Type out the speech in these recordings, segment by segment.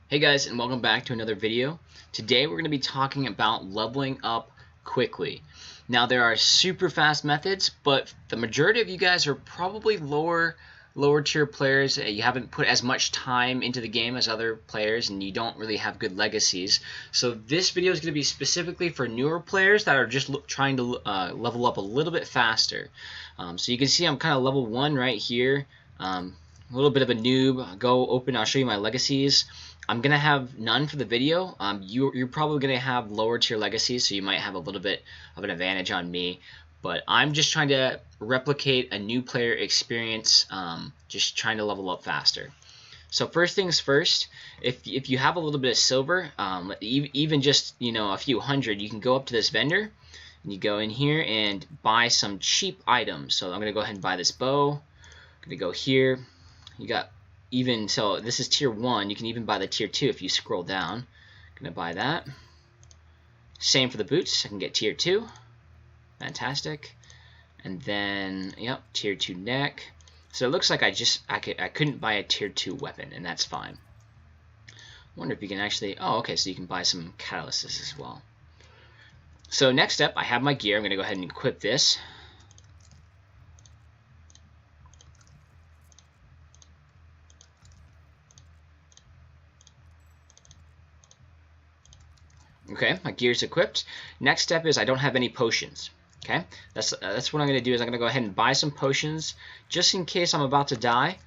Hey guys, and welcome back to another video. Today we're going to be talking about leveling up quickly. Now there are super fast methods, but the majority of you guys are probably lower tier players. You haven't put as much time into the game as other players, and you don't really have good legacies. So this video is going to be specifically for newer players that are just trying to level up a little bit faster. So you can see I'm kind of level 1 right here. A little bit of a noob. I'll show you my legacies. I'm going to have none for the video. You're probably going to have lower tier legacies, so you might have a little bit of an advantage on me. But I'm just trying to replicate a new player experience, just trying to level up faster. So first things first, if you have a little bit of silver, even just a few hundred, you can go up to this vendor, and you go in here and buy some cheap items. So I'm going to go ahead and buy this bow. I'm going to go here. You got so this is tier 1. You can even buy the tier 2 if you scroll down. I'm going to buy that. Same for the boots. I can get tier 2. Fantastic. And then, yep, tier 2 neck. So it looks like I couldn't buy a tier 2 weapon, and that's fine. I wonder if you can actually, oh, okay, so you can buy some catalysts as well. So next up, I have my gear. I'm going to go ahead and equip this. Okay, my gear's equipped. Next step is I don't have any potions. Okay, that's what I'm going to do is I'm going to go ahead and buy some potions just in case I'm about to die.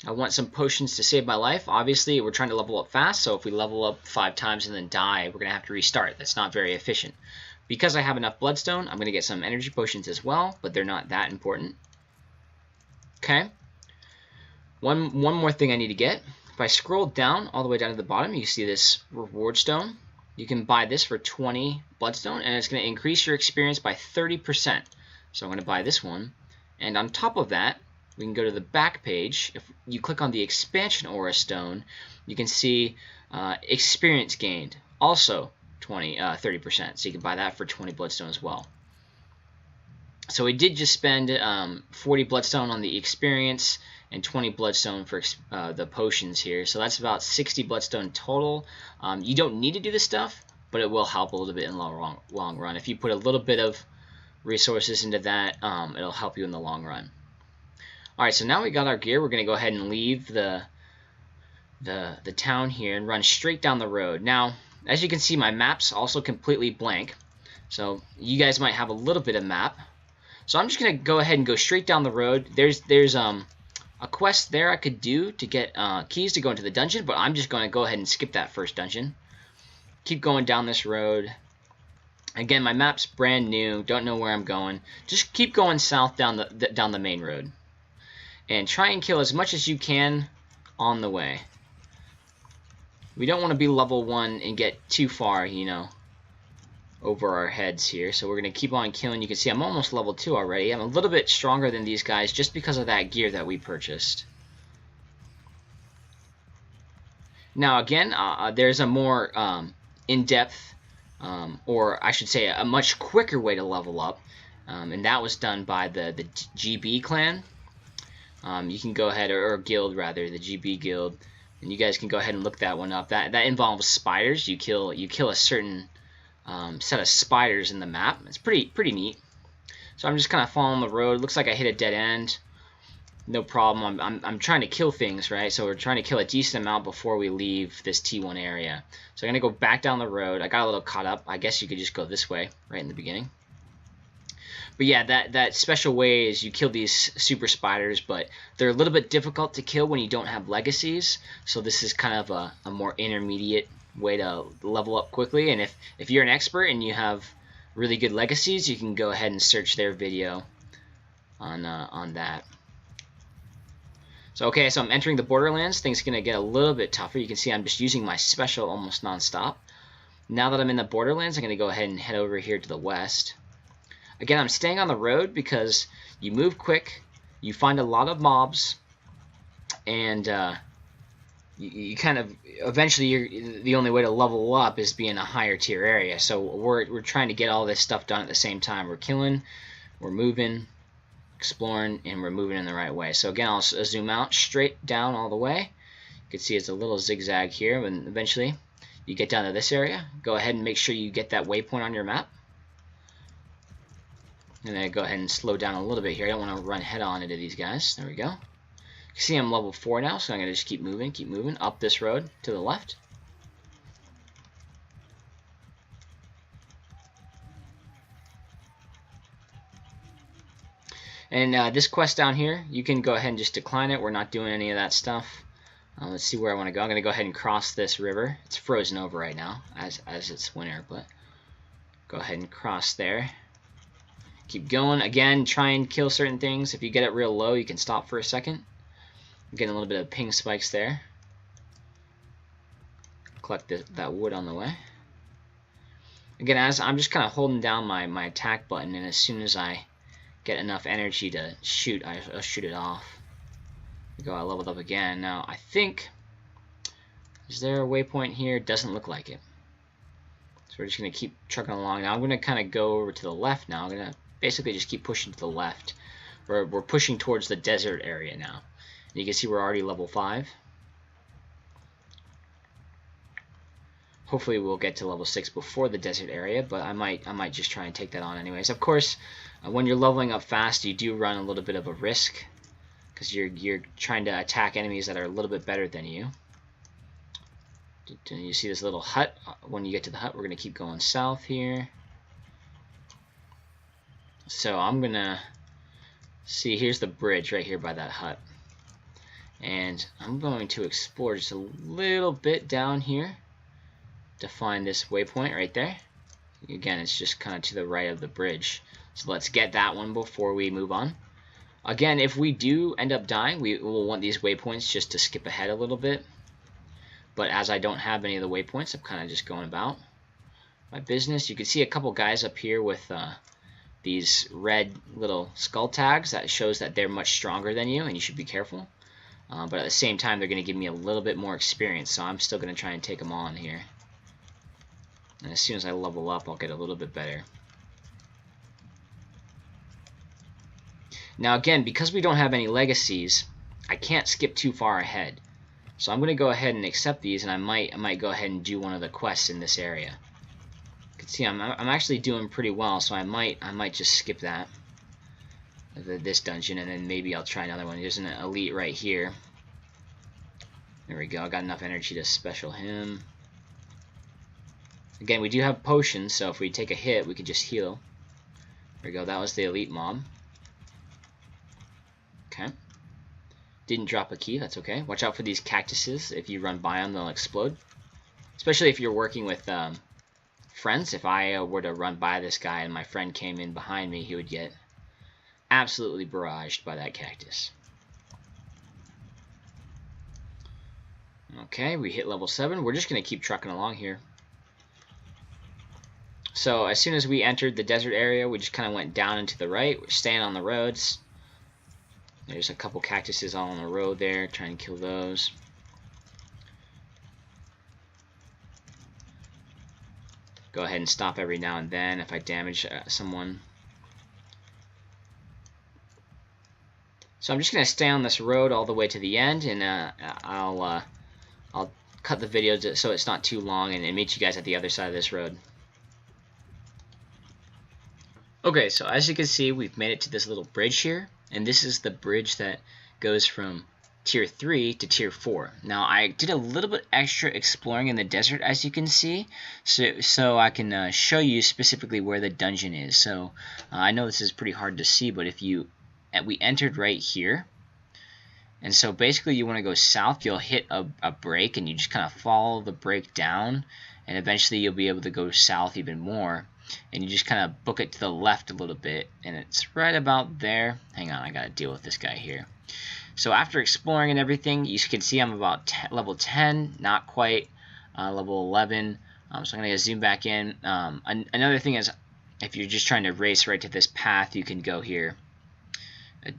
I want some potions to save my life. Obviously, we're trying to level up fast, so if we level up 5 times and then die, we're going to have to restart. That's not very efficient. Because I have enough bloodstone, I'm going to get some energy potions as well, but they're not that important. Okay, one more thing I need to get. If I scroll down, all the way down to the bottom, you see this reward stone. You can buy this for 20 bloodstone, and it's going to increase your experience by 30%. So I'm going to buy this one. And on top of that, we can go to the back page. If you click on the expansion aura stone, you can see experience gained, also 30%. So you can buy that for 20 bloodstone as well. So we did just spend 40 bloodstone on the experience and 20 bloodstone for the potions here. So that's about 60 bloodstone total. You don't need to do this stuff, but it will help a little bit in the long run. If you put a little bit of resources into that, it'll help you in the long run. Alright, so now we got our gear. We're going to go ahead and leave the town here and run straight down the road. Now, as you can see, my map's also completely blank. So you guys might have a little bit of map. So I'm just going to go ahead and go straight down the road. There's a quest there I could do to get keys to go into the dungeon, but I'm just going to go ahead and skip that first dungeon. Keep going down this road. Again, my map's brand new. Don't know where I'm going. Just keep going south down the main road. And try and kill as much as you can on the way. We don't want to be level 1 and get too far, over our heads here. So we're going to keep on killing. You can see I'm almost level 2 already. I'm a little bit stronger than these guys just because of that gear that we purchased. Now again, there's a more in-depth, or I should say a much quicker way to level up. And that was done by the GB clan. You can go ahead, or guild rather, the GB guild. And you guys can go ahead and look that one up. That involves spiders. You kill a certain set of spiders in the map. It's pretty neat. So I'm just kind of following the road. Looks like I hit a dead end. No problem. I'm trying to kill things, right? So we're trying to kill a decent amount before we leave this T1 area. So I'm gonna go back down the road. I got a little caught up. I guess you could just go this way right in the beginning. But yeah, that special way is you kill these super spiders, but they're a little bit difficult to kill when you don't have legacies. So this is kind of a more intermediate way to level up quickly. And if you're an expert and you have really good legacies, you can go ahead and search their video on that. So okay, so I'm entering the Borderlands. Things are gonna get a little bit tougher. You can see I'm just using my special almost non-stop. Now that I'm in the Borderlands, I'm gonna go ahead and head over here to the west. Again, I'm staying on the road because you move quick, you find a lot of mobs, and you kind of eventually the only way to level up is be in a higher tier area. So we're trying to get all this stuff done at the same time. We're killing, we're moving, exploring, and we're moving in the right way. So again, I'll zoom out straight down all the way. You can see it's a little zigzag here, and eventually you get down to this area. Go ahead and make sure you get that waypoint on your map. And then go ahead and slow down a little bit here. I don't want to run head on into these guys. There we go. You can see I'm level 4 now, so I'm going to just keep moving up this road to the left. And this quest down here, you can go ahead and just decline it. We're not doing any of that stuff. Let's see where I want to go. I'm going to go ahead and cross this river. It's frozen over right now, as it's winter, but go ahead and cross there. Keep going. Again, try and kill certain things. If you get it real low, you can stop for a second. I'm getting a little bit of ping spikes there. Collect that wood on the way. Again, as I'm just kind of holding down my attack button, and as soon as I get enough energy to shoot, I'll shoot it off. I leveled up again. Now, I think, is there a waypoint here? Doesn't look like it. So we're just going to keep trucking along. Now I'm going to kind of go over to the left now. I'm going to basically just keep pushing to the left. We're pushing towards the desert area now. And you can see we're already level 5. Hopefully we'll get to level 6 before the desert area, but I might just try and take that on anyways. Of course, when you're leveling up fast, you do run a little bit of a risk, because you're trying to attack enemies that are a little bit better than you. You see this little hut? When you get to the hut, we're going to keep going south here. So I'm going to see, here's the bridge right here by that hut. And I'm going to explore just a little bit down here to find this waypoint right there. Again, it's just kind of to the right of the bridge. So let's get that one before we move on. Again, if we do end up dying, we will want these waypoints just to skip ahead a little bit. But as I don't have any of the waypoints, I'm kind of just going about my business. You can see a couple guys up here with these red little skull tags. That shows that they're much stronger than you, and you should be careful. But at the same time, they're going to give me a little bit more experience, so I'm still going to try and take them on here. And as soon as I level up, I'll get a little bit better. Now again, because we don't have any legacies, I can't skip too far ahead. So I'm going to go ahead and accept these, and I might go ahead and do one of the quests in this area. You can see I'm actually doing pretty well, so I might just skip that, this dungeon, and then maybe I'll try another one. There's an elite right here. There we go. I got enough energy to special him. Again, we do have potions, so if we take a hit, we can just heal. There we go. That was the elite mob. Okay. Didn't drop a key. That's okay. Watch out for these cactuses. If you run by them, they'll explode. Especially if you're working with friends. If I were to run by this guy and my friend came in behind me, he would get absolutely barraged by that cactus. Okay, we hit level 7. We're just going to keep trucking along here. So as soon as we entered the desert area, we just kind of went down and to the right. We're staying on the roads. There's a couple cactuses all on the road there. Trying to kill those. Go ahead and stop every now and then if I damage someone. So I'm just going to stay on this road all the way to the end, and I'll cut the video so it's not too long, and meet you guys at the other side of this road. Okay, so as you can see, we've made it to this little bridge here, and this is the bridge that goes from Tier 3 to Tier 4. Now, I did a little bit extra exploring in the desert, as you can see, so I can show you specifically where the dungeon is. So, I know this is pretty hard to see, but if we entered right here, and so basically you want to go south, you'll hit a break, and you just kind of follow the break down, and eventually you'll be able to go south even more. And you just kind of book it to the left a little bit, and it's right about there. Hang on, I gotta deal with this guy here. So after exploring and everything, you can see I'm about level 10, not quite level 11. So I'm gonna zoom back in. Another thing is, if you're just trying to race right to this path, you can go here.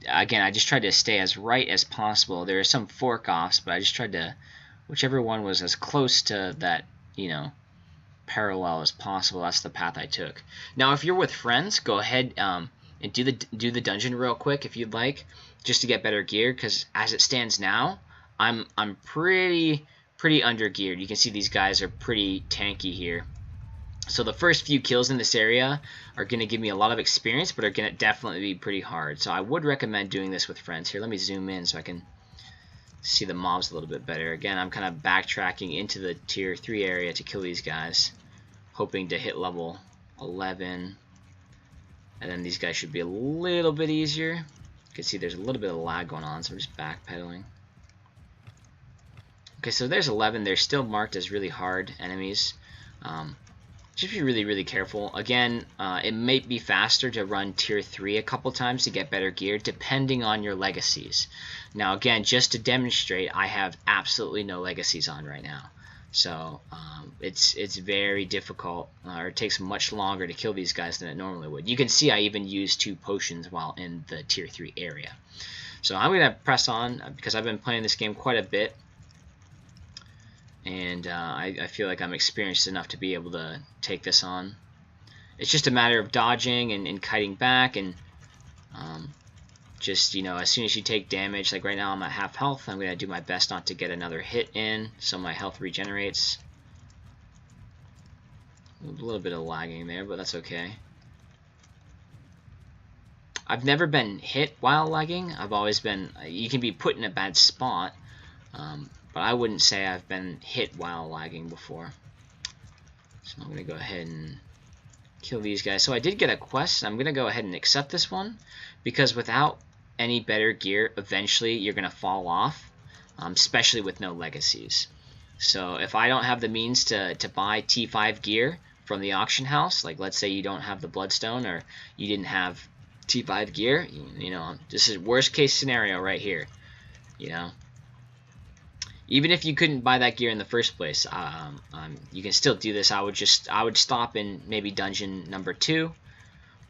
Again, I just tried to stay as right as possible. There are some fork-offs, but I just tried to, whichever one was as close to that, parallel as possible. That's the path I took. Now, if you're with friends, go ahead and do the dungeon real quick if you'd like, just to get better gear, because as it stands now, I'm pretty under geared. You can see these guys are pretty tanky here. So the first few kills in this area are going to give me a lot of experience, but are going to definitely be pretty hard. So I would recommend doing this with friends. Here, let me zoom in so I can see the mobs a little bit better. Again, I'm kind of backtracking into the tier 3 area to kill these guys, hoping to hit level 11. And then these guys should be a little bit easier. You can see there's a little bit of lag going on, so I'm just backpedaling. Okay, so there's 11. They're still marked as really hard enemies. Just be really careful. Again, it may be faster to run tier 3 a couple times to get better gear, depending on your legacies. Now, again, just to demonstrate, I have absolutely no legacies on right now. So it's very difficult, or it takes much longer to kill these guys than it normally would. You can see I even used 2 potions while in the tier 3 area. So I'm going to press on because I've been playing this game quite a bit. And I feel like I'm experienced enough to be able to take this on. It's just a matter of dodging and kiting back, and just, you know, as soon as you take damage, like right now I'm at half health, I'm going to do my best not to get another hit in, so my health regenerates. A little bit of lagging there, but that's okay. I've never been hit while lagging. I've always been, you can be put in a bad spot, but I wouldn't say I've been hit while lagging before. So I'm going to go ahead and kill these guys. So I did get a quest. I'm going to go ahead and accept this one, because without any better gear, eventually you're going to fall off, especially with no legacies. So if I don't have the means to buy T5 gear from the auction house, like let's say you don't have the Bloodstone or you didn't have T5 gear, you know, this is worst case scenario right here, you know. Even if you couldn't buy that gear in the first place, you can still do this. I would stop in maybe dungeon number 2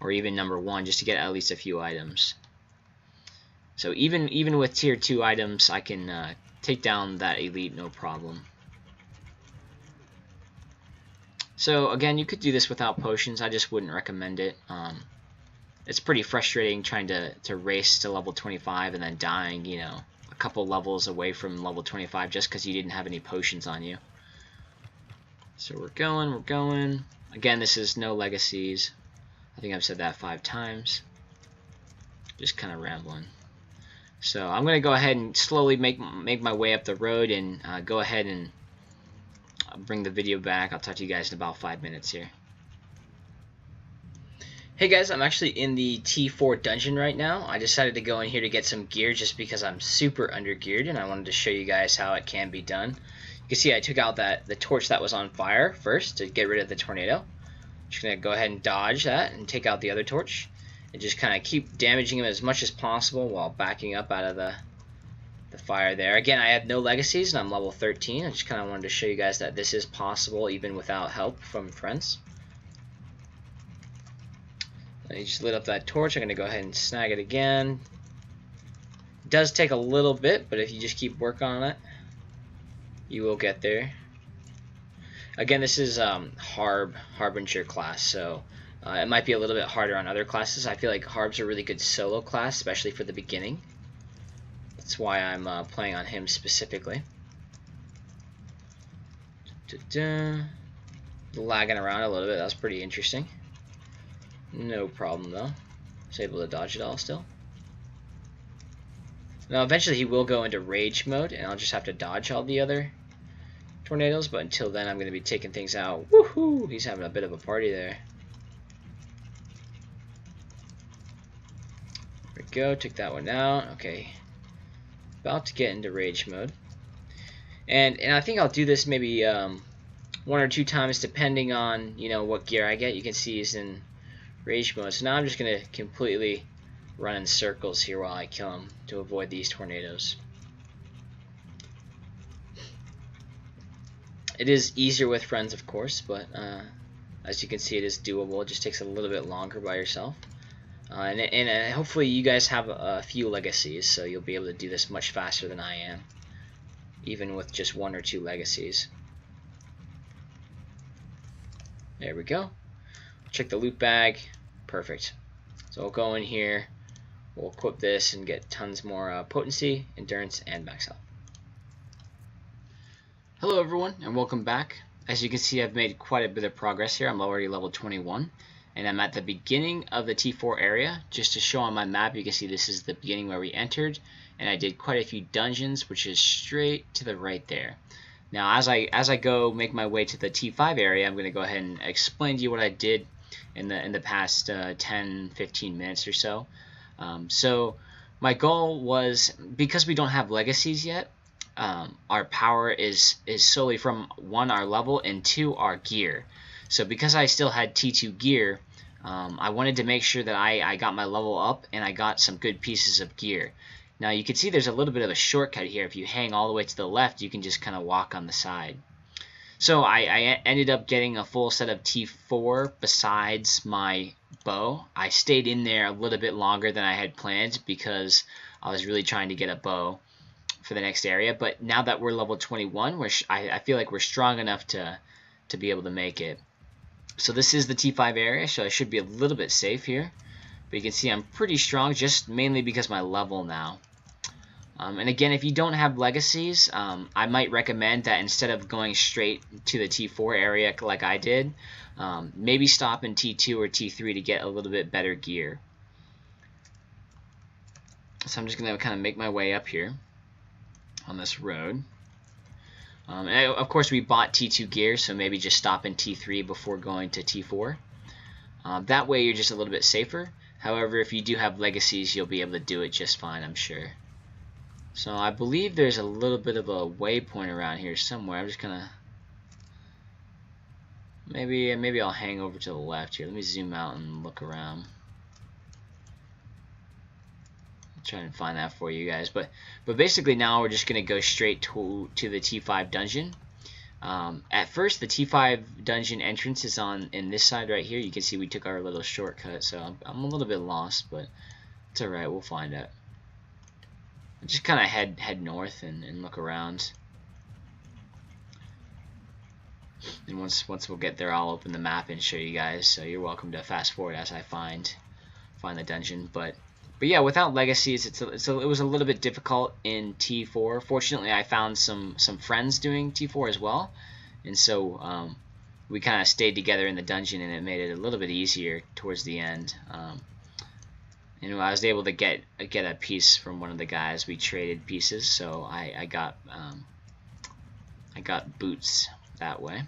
or even number 1 just to get at least a few items. So even with tier 2 items, I can take down that elite no problem. So again, you could do this without potions. I just wouldn't recommend it. It's pretty frustrating trying to race to level 25 and then dying, you know, a couple levels away from level 25 just because you didn't have any potions on you. So we're going. Again, this is no legacies. I think I've said that 5 times. Just kind of rambling. So I'm going to go ahead and slowly make my way up the road and go ahead and bring the video back. I'll talk to you guys in about 5 minutes here. Hey guys, I'm actually in the T4 dungeon right now. I decided to go in here to get some gear just because I'm super under geared, and I wanted to show you guys how it can be done. You can see I took out the torch that was on fire first to get rid of the tornado. Just gonna go ahead and dodge that and take out the other torch and just kind of keep damaging him as much as possible while backing up out of the fire there. Again, I have no legacies and I'm level 13. I just kind of wanted to show you guys that this is possible even without help from friends. I just lit up that torch. I'm going to go ahead and snag it again. It does take a little bit, but if you just keep working on it, you will get there. Again, this is Harbinger class, so it might be a little bit harder on other classes. I feel like Harb's a really good solo class, especially for the beginning. That's why I'm playing on him specifically. Lagging around a little bit. That was pretty interesting. No problem though. I was able to dodge it all still. Now eventually he will go into rage mode and I'll just have to dodge all the other tornadoes, but until then I'm going to be taking things out. Woohoo! He's having a bit of a party there. There we go, took that one out. Okay. About to get into rage mode. And I think I'll do this maybe 1 or 2 times depending on, you know, what gear I get. You can see he's in rage mode. So now I'm just going to completely run in circles here while I kill him to avoid these tornadoes. It is easier with friends, of course, but as you can see, it is doable. It just takes a little bit longer by yourself. And hopefully you guys have a few legacies, so you'll be able to do this much faster than I am, even with just 1 or 2 legacies. There we go. Check the loot bag. Perfect. So we'll go in here, we'll equip this and get tons more potency, endurance, and max health. Hello everyone and welcome back. As you can see, I've made quite a bit of progress here. I'm already level 21 and I'm at the beginning of the T4 area. Just to show on my map, you can see this is the beginning where we entered, and I did quite a few dungeons, which is straight to the right there. Now as I go make my way to the T5 area, I'm going to go ahead and explain to you what I did in the past 10-15 minutes or so. So my goal was, because we don't have legacies yet, our power is solely from 1, our level, and 2, our gear. So because I still had T2 gear, I wanted to make sure that I got my level up and I got some good pieces of gear. Now you can see there's a little bit of a shortcut here. If you hang all the way to the left, you can just kind of walk on the side. So I ended up getting a full set of T4 besides my bow. I stayed in there a little bit longer than I had planned because I was really trying to get a bow for the next area. But now that we're level 21, I feel like we're strong enough to be able to make it. So this is the T5 area, so I should be a little bit safe here. But you can see I'm pretty strong, just mainly because my level now. And again, if you don't have legacies, I might recommend that instead of going straight to the T4 area like I did, maybe stop in T2 or T3 to get a little bit better gear. So I'm just going to kind of make my way up here on this road. And of course we bought T2 gear, so maybe just stop in T3 before going to T4. That way you're just a little bit safer. However, if you do have legacies, you'll be able to do it just fine, I'm sure. So I believe there's a little bit of a waypoint around here somewhere. I'm just gonna maybe I'll hang over to the left here. Let me zoom out and look around. Try and find that for you guys, but basically now we're just gonna go straight to the T5 dungeon. At first, the T5 dungeon entrance is in this side right here. You can see we took our little shortcut, so I'm a little bit lost, but it's alright, we'll find it. Just kind of head north and look around, and once we'll get there, I'll open the map and show you guys, so you're welcome to fast forward as I find the dungeon. But yeah, without legacies, it was a little bit difficult in T4. Fortunately, I found some friends doing T4 as well, and so we kind of stayed together in the dungeon, and it made it a little bit easier towards the end. And I was able to get a piece from one of the guys. We traded pieces, so I got boots that way.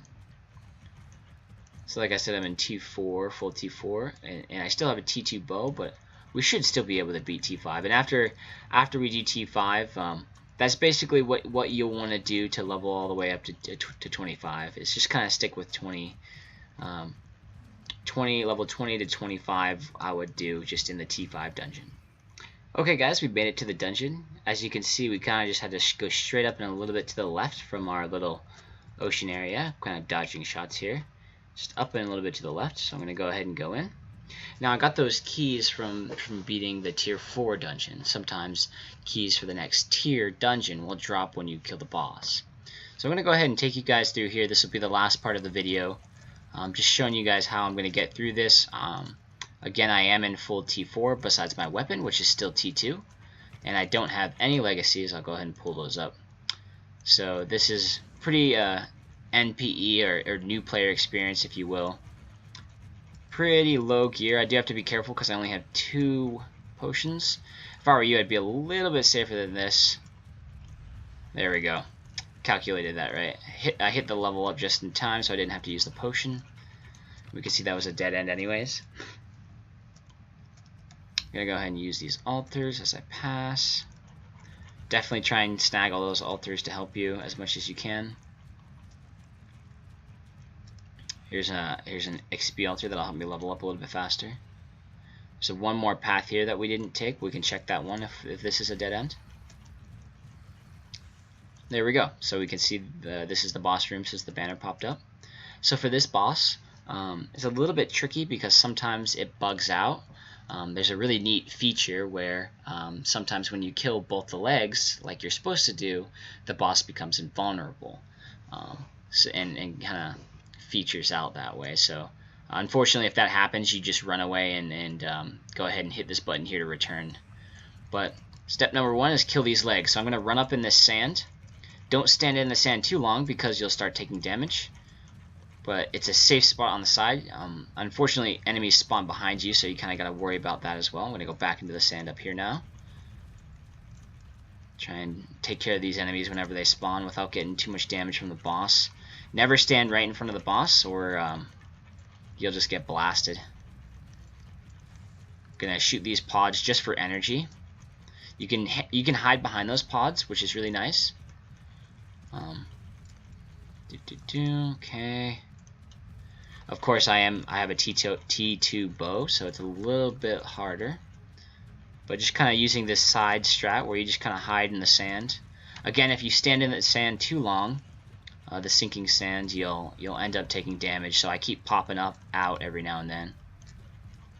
So like I said, I'm in T4, full T4, and I still have a T2 bow, but we should still be able to beat T5. And after we do T5, that's basically what you'll want to do to level all the way up to 25. It's just kind of stick with 20. Level 20 to 25 I would do just in the T5 dungeon. Okay guys, we made it to the dungeon. As you can see, we kind of just had to go straight up and a little bit to the left from our little ocean area. Kind of dodging shots here. Just up and a little bit to the left, so I'm going to go ahead and go in. Now I got those keys from beating the tier 4 dungeon. Sometimes keys for the next tier dungeon will drop when you kill the boss. So I'm going to go ahead and take you guys through here. This will be the last part of the video. Just showing you guys how I'm going to get through this. Again, I am in full T4 besides my weapon, which is still T2. And I don't have any legacies. I'll go ahead and pull those up. So this is pretty NPE or new player experience, if you will. Pretty low gear. I do have to be careful because I only have 2 potions. If I were you, I'd be a little bit safer than this. There we go. Calculated that right. I hit the level up just in time, so I didn't have to use the potion. We can see that was a dead end anyways. I'm gonna go ahead and use these altars as I pass. Definitely try and snag all those altars to help you as much as you can. Here's an XP altar that'll help me level up a little bit faster. So one more path here that we didn't take. We can check that one if this is a dead end. There we go. So we can see this is the boss room since the banner popped up. So for this boss, it's a little bit tricky because sometimes it bugs out. There's a really neat feature where sometimes when you kill both the legs, like you're supposed to do, the boss becomes invulnerable. And kind of features out that way. So unfortunately, if that happens, you just run away and go ahead and hit this button here to return. But step number 1 is kill these legs. So I'm going to run up in this sand. Don't stand in the sand too long because you'll start taking damage. But it's a safe spot on the side. Unfortunately, enemies spawn behind you, so you kind of got to worry about that as well. I'm going to go back into the sand up here now. Try and take care of these enemies whenever they spawn without getting too much damage from the boss. Never stand right in front of the boss, or you'll just get blasted. Gonna shoot these pods just for energy. You can hide behind those pods, which is really nice. Okay. Of course, I have a T2 bow, so it's a little bit harder. But just kind of using this side strat where you just kind of hide in the sand. Again, if you stand in the sand too long, the sinking sand, you'll end up taking damage. So I keep popping out every now and then.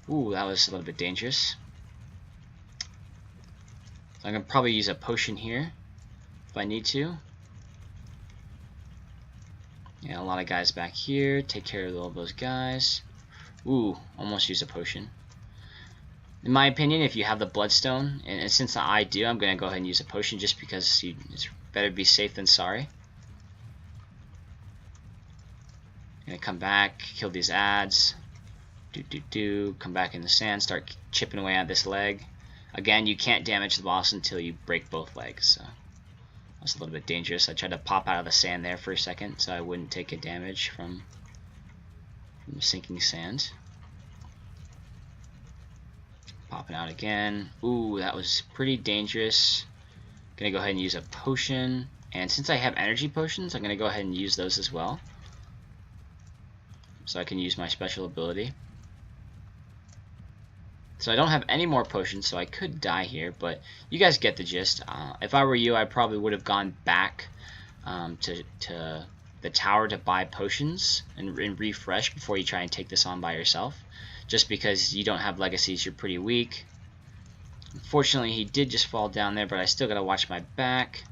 Ooh, that was a little bit dangerous. So I'm gonna probably use a potion here if I need to. Yeah, a lot of guys back here. Take care of all those guys. Ooh, almost used a potion. In my opinion, if you have the bloodstone, and since I do, I'm going to go ahead and use a potion just because it's better be safe than sorry. Gonna come back, kill these ads. Come back in the sand, start chipping away at this leg. Again, you can't damage the boss until you break both legs, so that's a little bit dangerous. I tried to pop out of the sand there for a second so I wouldn't take a damage from the sinking sand. Popping out again. Ooh, that was pretty dangerous. Gonna go ahead and use a potion. And since I have energy potions, I'm gonna go ahead and use those as well. So I can use my special ability. So I don't have any more potions, so I could die here, but you guys get the gist. If I were you, I probably would have gone back to the tower to buy potions and refresh before you try and take this on by yourself. Just because you don't have legacies, you're pretty weak. Unfortunately, he did just fall down there, but I still gotta watch my back.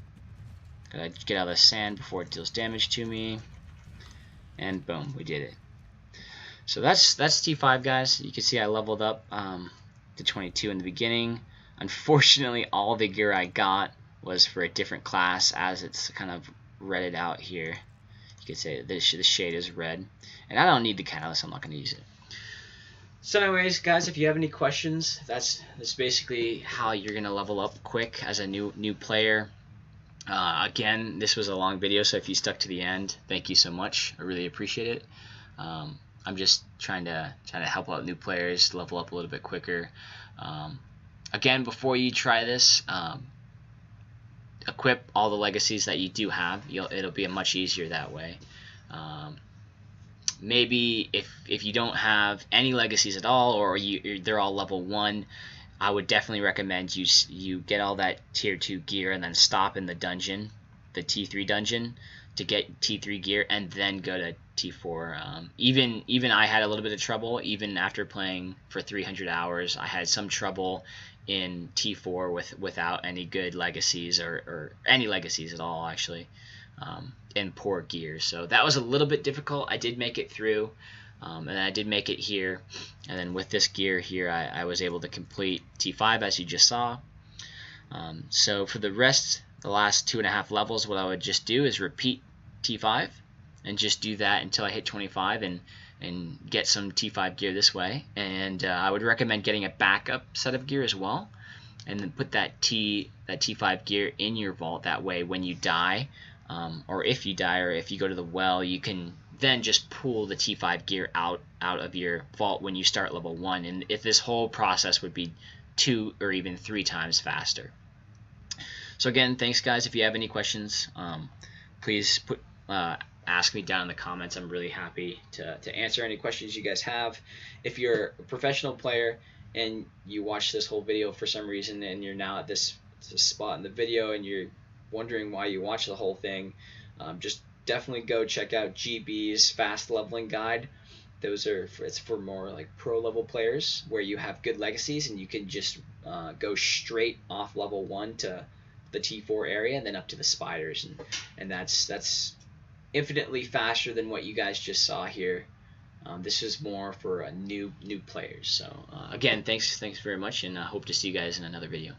Gotta get out of the sand before it deals damage to me. And boom, we did it. So that's T5, guys. You can see I leveled up to 22 in the beginning. Unfortunately, all the gear I got was for a different class, as it's kind of redded out here. You could say the shade is red. And I don't need the catalyst, I'm not going to use it. So anyways, guys, if you have any questions, that's basically how you're going to level up quick as a new player. Again, this was a long video, so if you stuck to the end, thank you so much. I really appreciate it. I'm just trying to help out new players level up a little bit quicker. Again, before you try this, equip all the legacies that you do have. It'll be much easier that way. Maybe if you don't have any legacies at all, or they're all level 1, I would definitely recommend you get all that tier 2 gear and then stop in the dungeon, the T3 dungeon, to get T3 gear and then go to T4. Even I had a little bit of trouble. Even after playing for 300 hours, I had some trouble in T4 without any good legacies or any legacies at all, actually. And poor gear, so that was a little bit difficult. I did make it through, and I did make it here, and then with this gear here I was able to complete T5 as you just saw. So for the last 2.5 levels, what I would just do is repeat T5 and just do that until I hit 25 and get some T5 gear this way. And I would recommend getting a backup set of gear as well, and then put that T5 gear in your vault. That way when you die, or if you die, or if you go to the well, you can then just pull the T5 gear out of your vault when you start level 1. And if this whole process would be 2 or even 3 times faster. So again, thanks guys. If you have any questions, please ask me down in the comments. I'm really happy to answer any questions you guys have. If you're a professional player and you watch this whole video for some reason and you're now at this spot in the video and you're wondering why you watch the whole thing, just definitely go check out GB's fast leveling guide. It's for more like pro level players where you have good legacies and you can just go straight off level 1 to the T4 area and then up to the spiders, and that's infinitely faster than what you guys just saw here. This is more for new players. So again, thanks very much, and I hope to see you guys in another video.